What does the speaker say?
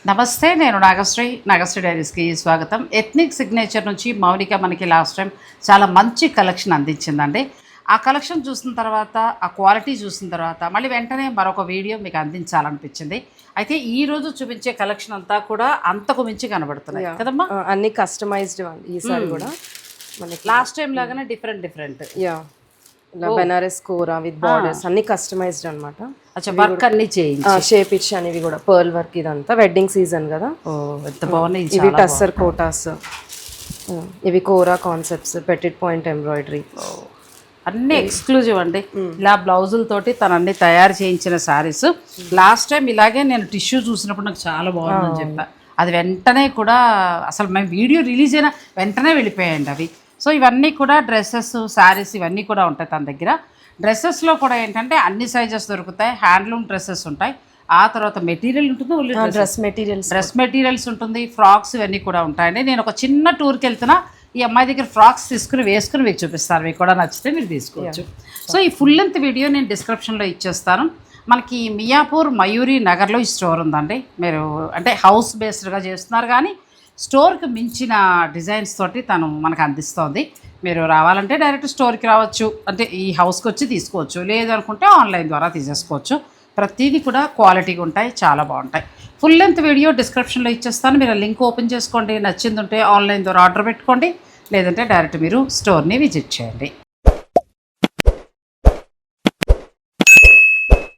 నమస్తే, నేను నాగశ్రీ డైరీస్కి స్వాగతం. ఎథ్నిక్ సిగ్నేచర్ నుంచి మౌనిక మనకి లాస్ట్ టైం చాలా మంచి కలెక్షన్ అందించిందండి. ఆ కలెక్షన్ చూసిన తర్వాత, ఆ క్వాలిటీ చూసిన తర్వాత మళ్ళీ వెంటనే మరొక వీడియో మీకు అందించాలనిపించింది. అయితే ఈరోజు చూపించే కలెక్షన్ అంతా కూడా అంతకు మించి కనబడుతున్నాయి కదమ్మా. అన్ని కస్టమైజ్డ్ ఈసారి కూడా మనకి లాస్ట్ టైం లాగానే different Banaras kora with borders అన్ని కస్టమైజ్డ్ అనమాట. వర్క్ అన్ని చేయించి షేప్ ఇచ్చి అనేవి కూడా పర్ల్ వర్క్. ఇదంతా వెడ్డింగ్ సీజన్ కదా. ఎంత బాగున్నాయి ఇవి టస్సర్ కోటాస్, ఇవి kora concepts, petit point embroidery, అన్ని ఎక్స్క్లూజివ్ అండి. ఇలా బ్లౌజులతోటి తను అన్ని తయారు చేయించిన శారీస్. లాస్ట్ టైం ఇలాగే నేను టిష్యూ చూసినప్పుడు నాకు చాలా బాగుందని చెప్పా. అది వెంటనే కూడా అసలు మేము వీడియో రిలీజ్ అయిన వెంటనే వెళ్ళిపోయాయండి అవి. సో ఇవన్నీ కూడా డ్రెస్సెస్, శారీస్ ఇవన్నీ కూడా ఉంటాయి తన దగ్గర. డ్రెస్సెస్లో కూడా ఏంటంటే అన్ని సైజెస్ దొరుకుతాయి. హ్యాండ్లూమ్ డ్రెస్సెస్ ఉంటాయి. ఆ తర్వాత మెటీరియల్ ఉంటుంది, ఓన్లీ డ్రెస్ మెటీరియల్స్ ఉంటుంది, ఫ్రాక్స్ ఇవన్నీ కూడా ఉంటాయండి. నేను ఒక చిన్న టూర్కి వెళ్తున్నా, ఈ అమ్మాయి దగ్గర ఫ్రాక్స్ వేసుకుని మీకు చూపిస్తాను. మీకు కూడా నచ్చితే మీరు తీసుకోవచ్చు. సో ఈ ఫుల్ లెంత్ వీడియో నేను డిస్క్రిప్షన్లో ఇచ్చేస్తాను. మనకి మియాపూర్ మయూరి నగర్లో ఈ స్టోర్ ఉందండి. మీరు అంటే హౌస్ బేస్డ్గా చేస్తున్నారు కానీ స్టోర్కి మించిన డిజైన్స్ తోటి తను మనకు అందిస్తోంది. మీరు రావాలంటే డైరెక్ట్ స్టోర్కి రావచ్చు, అంటే ఈ హౌస్కి వచ్చి తీసుకోవచ్చు. లేదు అనుకుంటే ఆన్లైన్ ద్వారా తీసేసుకోవచ్చు. ప్రతిదీ కూడా క్వాలిటీగా ఉంటాయి, చాలా బాగుంటాయి. ఫుల్ లెంత్ వీడియో డిస్క్రిప్షన్లో ఇచ్చేస్తాను. మీరు లింక్ ఓపెన్ చేసుకోండి, నచ్చింది ఉంటే ఆన్లైన్ ద్వారా ఆర్డర్ పెట్టుకోండి, లేదంటే డైరెక్ట్ మీరు స్టోర్ని విజిట్ చేయండి.